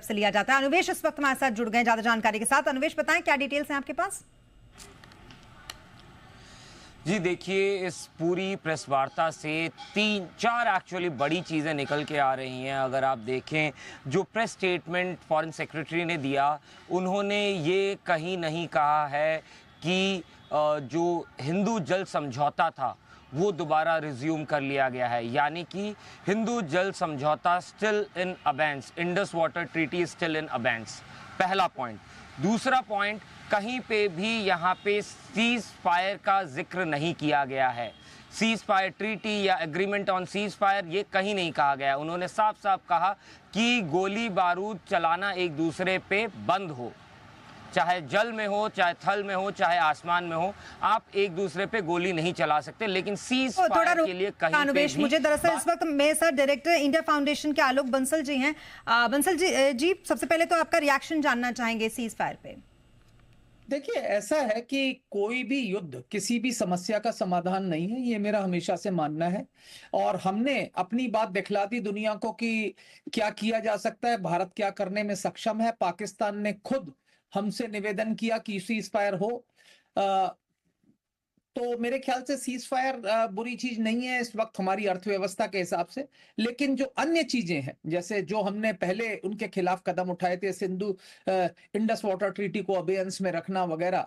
तरफ से लिया जाता है। अनुवेश इस वक्त हमारे साथ जुड़ गए ज्यादा जानकारी के साथ। अनुवेश, बताएं क्या डिटेल्स हैं आपके पास? जी देखिए, इस पूरी प्रेस वार्ता से 3-4 एक्चुअली बड़ी चीज़ें निकल के आ रही हैं। अगर आप देखें, जो प्रेस स्टेटमेंट फॉरेन सेक्रेटरी ने दिया, उन्होंने ये कहीं नहीं कहा है कि जो हिंदू जल समझौता था वो दोबारा रिज्यूम कर लिया गया है, यानी कि हिंदू जल समझौता still in abeyance, Indus water treaty still in abeyance, पहला पॉइंट। दूसरा पॉइंट, कहीं पे भी यहाँ पे सीज फायर का जिक्र नहीं किया गया है। सीज फायर ट्रीटी या एग्रीमेंट ऑन सीज फायर ये कहीं नहीं कहा गया। उन्होंने साफ साफ कहा कि गोली बारूद चलाना एक दूसरे पे बंद हो, चाहे जल में हो, चाहे थल में हो, चाहे आसमान में हो, आप एक दूसरे पे गोली नहीं चला सकते। लेकिन सीज फायर के लिए कहीं अनुवेश, मुझे दरअसल इस वक्त मेरे साथ डायरेक्टर इंडिया फाउंडेशन के आलोक बंसल जी हैं। बंसल जी, सबसे पहले तो आपका रिएक्शन जानना चाहेंगे सीज फायर पे। देखिए, ऐसा है कि कोई भी युद्ध किसी भी समस्या का समाधान नहीं है, ये मेरा हमेशा से मानना है। और हमने अपनी बात दिखला दी दुनिया को कि क्या किया जा सकता है, भारत क्या करने में सक्षम है। पाकिस्तान ने खुद हमसे निवेदन किया कि सीज फायर हो। तो मेरे ख्याल से सीज फायर बुरी चीज नहीं है इस वक्त हमारी अर्थव्यवस्था के हिसाब से। लेकिन जो अन्य चीजें हैं, जैसे जो हमने पहले उनके खिलाफ कदम उठाए थे, सिंधु इंडस वाटर ट्रीटी को अबेयंस में रखना वगैरह,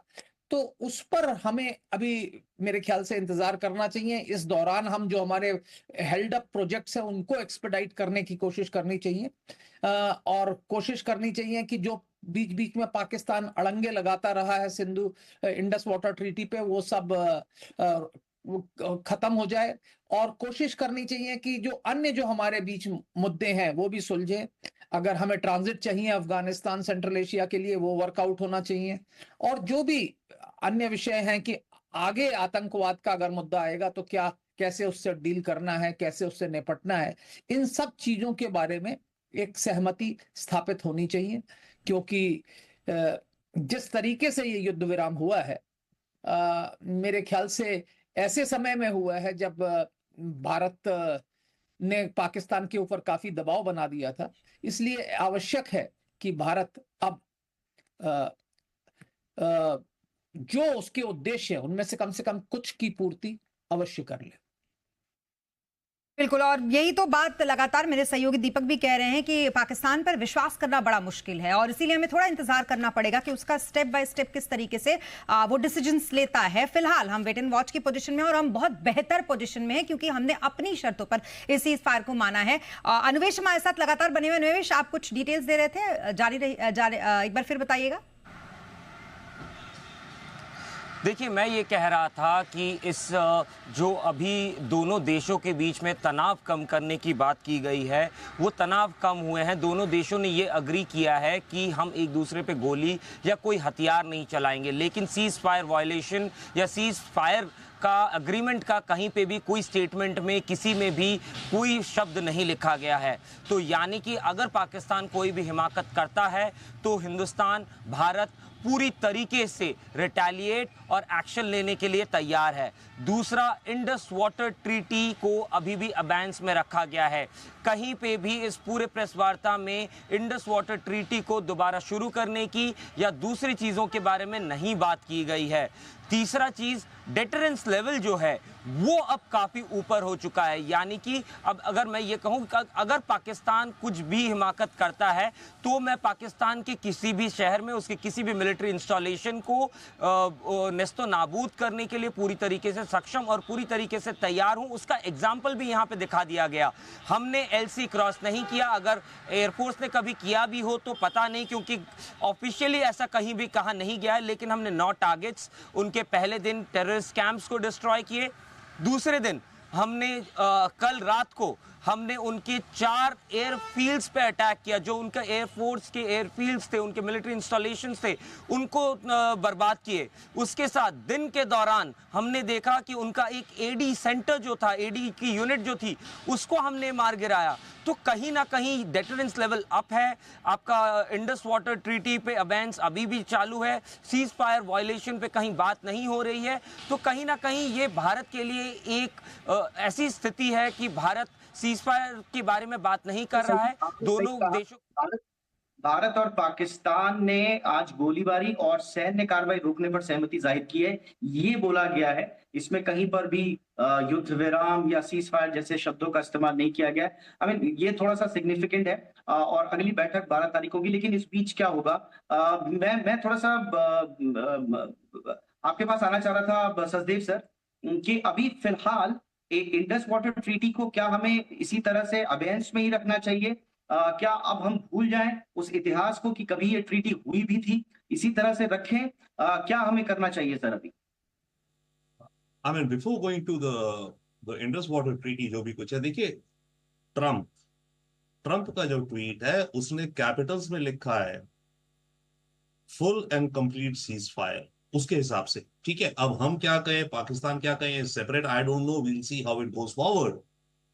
तो उस पर हमें अभी मेरे ख्याल से इंतजार करना चाहिए। इस दौरान हम जो हमारे हेल्ड अप प्रोजेक्ट्स हैं उनको एक्सपेडाइट करने की कोशिश करनी चाहिए। और कोशिश करनी चाहिए कि जो बीच बीच में पाकिस्तान अड़ंगे लगाता रहा है सिंधु इंडस वाटर ट्रीटी पे, वो सब खत्म हो जाए। और कोशिश करनी चाहिए कि जो अन्य जो हमारे बीच मुद्दे हैं वो भी सुलझे। अगर हमें ट्रांजिट चाहिए अफगानिस्तान सेंट्रल एशिया के लिए, वो वर्कआउट होना चाहिए। और जो भी अन्य विषय हैं कि आगे आतंकवाद का अगर मुद्दा आएगा तो क्या, कैसे उससे डील करना है, कैसे उससे निपटना है, इन सब चीजों के बारे में एक सहमति स्थापित होनी चाहिए। क्योंकि जिस तरीके से ये युद्ध विराम हुआ है, मेरे ख्याल से ऐसे समय में हुआ है जब भारत ने पाकिस्तान के ऊपर काफी दबाव बना दिया था। इसलिए आवश्यक है कि भारत अब जो उसके उद्देश्य है उनमें से कम कुछ की पूर्ति अवश्य कर ले। बिल्कुल, और यही तो बात लगातार मेरे सहयोगी दीपक भी कह रहे हैं कि पाकिस्तान पर विश्वास करना बड़ा मुश्किल है और इसीलिए हमें थोड़ा इंतजार करना पड़ेगा कि उसका स्टेप बाय स्टेप किस तरीके से वो डिसीजंस लेता है। फिलहाल हम वेट एंड वॉच की पोजीशन में और हम बहुत बेहतर पोजीशन में हैं क्योंकि हमने अपनी शर्तों पर इस सीज फायर को माना है। अनुवेश हमारे साथ लगातार बने हुए। अनुवेश, आप कुछ डिटेल्स दे रहे थे, एक बार फिर बताइएगा। देखिए, मैं ये कह रहा था कि इस जो अभी दोनों देशों के बीच में तनाव कम करने की बात की गई है, वो तनाव कम हुए हैं। दोनों देशों ने ये अग्री किया है कि हम एक दूसरे पे गोली या कोई हथियार नहीं चलाएंगे, लेकिन सीज फायर वायलेशन या सीज फायर का अग्रीमेंट का कहीं पे भी कोई स्टेटमेंट में किसी में भी कोई शब्द नहीं लिखा गया है। तो यानी कि अगर पाकिस्तान कोई भी हिमाकत करता है तो हिंदुस्तान, भारत पूरी तरीके से रिटेलिएट और एक्शन लेने के लिए तैयार है। दूसरा, इंडस वाटर ट्रीटी को अभी भी अबेंस में रखा गया है। कहीं पे भी इस पूरे प्रेस वार्ता में इंडस वाटर ट्रीटी को दोबारा शुरू करने की या दूसरी चीज़ों के बारे में नहीं बात की गई है। तीसरा चीज़, डेटरेंस लेवल जो है वो अब काफ़ी ऊपर हो चुका है। यानी कि अब अगर मैं ये कहूँ कि अगर पाकिस्तान कुछ भी हिमाकत करता है तो मैं पाकिस्तान के किसी भी शहर में उसके किसी भी मिलिट्री इंस्टॉलेशन को नेस्तो नाबूद करने के लिए पूरी तरीके से सक्षम और पूरी तरीके से तैयार हूँ। उसका एग्जाम्पल भी यहाँ पे दिखा दिया गया। हमने एलसी क्रॉस नहीं किया, अगर एयरफोर्स ने कभी किया भी हो तो पता नहीं, क्योंकि ऑफिशियली ऐसा कहीं भी कहा नहीं गया है। लेकिन हमने 9 टारगेट्स उनके पहले दिन टेररिस्ट कैंप्स को डिस्ट्रॉय किए। दूसरे दिन हमने कल रात को हमने उनके 4 एयरफील्ड्स पे अटैक किया, जो उनका एयरफोर्स के एयरफील्ड्स थे, उनके मिलिट्री इंस्टॉलेशंस थे, उनको बर्बाद किए। उसके साथ दिन के दौरान हमने देखा कि उनका एक एडी सेंटर जो था, एडी की यूनिट जो थी, उसको हमने मार गिराया। तो कहीं ना कहीं डेटरेंस लेवल अप है। आपका इंडस वाटर ट्रीटी पे अबेंस अभी भी चालू है, सीज फायर वायलेशन पे कहीं बात नहीं हो रही है। तो कहीं ना कहीं ये भारत के लिए एक ऐसी स्थिति है कि भारत सीज फायर के बारे में बात नहीं कर रहा है। दोनों देशों भारत और पाकिस्तान ने आज गोलीबारी और सैन्य कार्रवाई रोकने पर सहमति जाहिर की है, ये बोला गया है। इसमें कहीं पर भी युद्ध विराम या सीज फायर जैसे शब्दों का इस्तेमाल नहीं किया गया है। आई मीन ये थोड़ा-सा सिग्निफिकेंट है और अगली बैठक 12 तारीख होगी, लेकिन इस बीच क्या होगा? मैं थोड़ा-सा आपके पास आना चाह रहा था सचदेव सर कि अभी फिलहाल इंडस वाटर ट्रीटी को क्या हमें इसी तरह से अबेयंस में ही रखना चाहिए? क्या अब हम भूल जाएं उस इतिहास को कि कभी ये ट्रीटी हुई भी थी, इसी तरह से रखें? क्या हमें करना चाहिए सर अभी? I mean, before going to the Indus Water Treaty जो भी कुछ है, देखिए ट्रम्प का जो ट्वीट है उसने कैपिटल्स में लिखा है full and complete cease fire, उसके हिसाब से, ठीक है। अब हम क्या कहें, पाकिस्तान क्या कहें, separate, I don't know, will see how it goes forward.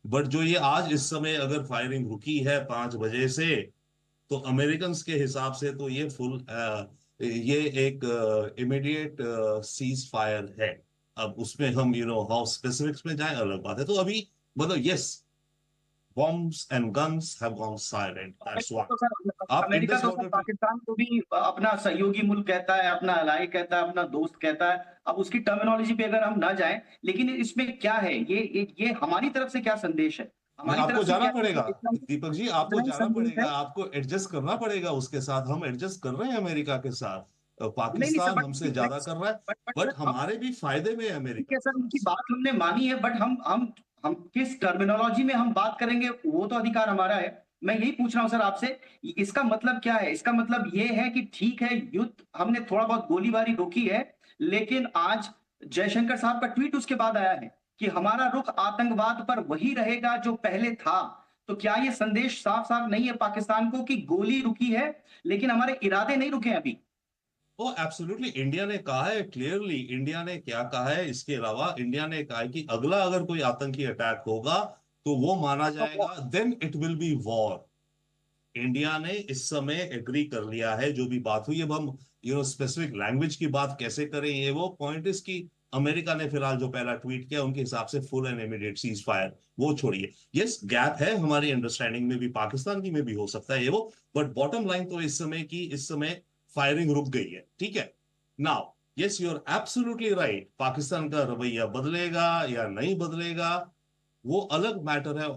But जो ये आज इस समय अगर फायरिंग रुकी है 5 बजे से, तो अमेरिकन के हिसाब से तो ये ये एक इमीडिएट सीज फायर है। अब उसमें हम हाउ स्पेसिफिक्स में जाए अलग बात है। तो अभी मतलब yes, bombs and guns have gone silent. That's why. America तो सर पाकिस्तान को भी अपना सहयोगी मुल्क कहता है, अपना अलाई कहता है, अपना दोस्त कहता है। अब उसकी टर्मिनोलॉजी पे अगर हम ना जाएं, लेकिन इसमें क्या है, ये हमारी तरफ से क्या संदेश है? आपको जाना पड़ेगा दीपक जी, आपको जाना पड़ेगा, आपको एडजस्ट करना पड़ेगा उसके साथ। हम एडजस्ट कर रहे हैं अमेरिका के साथ, पाकिस्तान हमसे ज्यादा कर रहा है, बट हमारे भी फायदे में है अमेरिका। सर उनकी बात हमने मानी है, बट हम किस टर्मिनोलॉजी में हम बात करेंगे वो तो अधिकार हमारा है। मैं यही पूछ रहा हूं सर आपसे, इसका मतलब क्या है? इसका मतलब ये है कि ठीक है, युद्ध हमने थोड़ा बहुत गोलीबारी रोकी है, लेकिन आज जयशंकर साहब का ट्वीट उसके बाद आया है कि हमारा रुख आतंकवाद पर वही रहेगा जो पहले था। तो क्या ये संदेश साफ साफ नहीं है पाकिस्तान को कि गोली रुकी है लेकिन हमारे इरादे नहीं रुके अभी? ओ एब्सोल्युटली, इंडिया ने कहा है क्लियरली। इंडिया ने क्या कहा है इसके अलावा? इंडिया ने कहा है कि अगला अगर कोई आतंकी अटैक होगा तो वो माना जाएगा, then it will be war. India ने इस समय एग्री कर लिया है जो भी बात हुई। अब हम स्पेसिफिक लैंग्वेज की बात कैसे करें, ये वो पॉइंट इज की अमेरिका ने फिलहाल जो पहला ट्वीट किया उनके हिसाब से full and immediate cease fire, वो छोड़िए। यस, गैप है हमारी अंडरस्टैंडिंग में भी, पाकिस्तान की में भी हो सकता है ये वो, बट बॉटम लाइन तो इस समय फायरिंग रुक गई है, ठीक है। Now yes, you are absolutely right, Pakistan का रवैया बदलेगा या नहीं बदलेगा वो अलग मैटर है,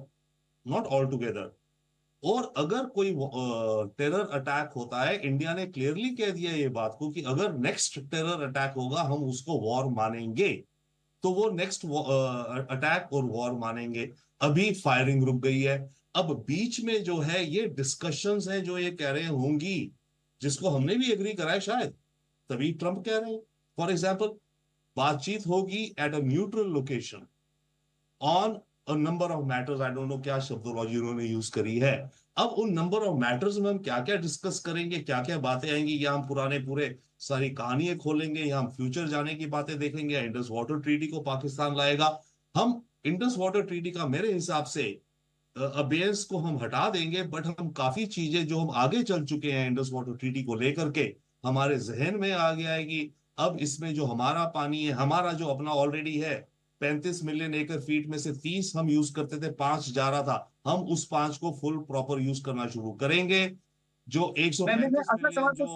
नॉट ऑल टुगेदर। और अगर कोई टेरर अटैक होता है, इंडिया ने क्लियरली कह दिया ये बात को कि अगर नेक्स्ट टेरर अटैक होगा हम उसको वॉर मानेंगे, तो वो नेक्स्ट अटैक और वॉर मानेंगे। अभी फायरिंग रुक गई है, अब बीच में जो है ये डिस्कशंस हैं जो ये कह रहे होंगी, जिसको हमने भी एग्री करा है शायद, तभी ट्रंप कह रहे हैं। फॉर एग्जाम्पल, बातचीत होगी at a neutral location on a number of matters, I don't know क्या शब्दोलॉजी उन्होंने यूज करी है। अब उन नंबर ऑफ मैटर्स में हम क्या क्या डिस्कस करेंगे, क्या क्या बातें आएंगी, या हम पुराने पूरे सारी कहानियां खोलेंगे, या हम फ्यूचर जाने की बातें देखेंगे, या इंडस वाटर ट्रीटी को पाकिस्तान लाएगा। हम इंडस वाटर ट्रीटी का मेरे हिसाब से अबेयंस को हम हटा देंगे, बट हम काफी चीजें जो हम आगे चल चुके हैं इंडस वाटर ट्रीटी को लेकर के, हमारे जहन में आ गया है कि अब इसमें जो हमारा पानी है, हमारा जो अपना ऑलरेडी है 35 मिलियन एकड़ फीट में से 30 हम यूज करते थे, 5 जा रहा था, हम उस 5 को फुल प्रॉपर यूज करना शुरू करेंगे। जो 135 मिलियन जो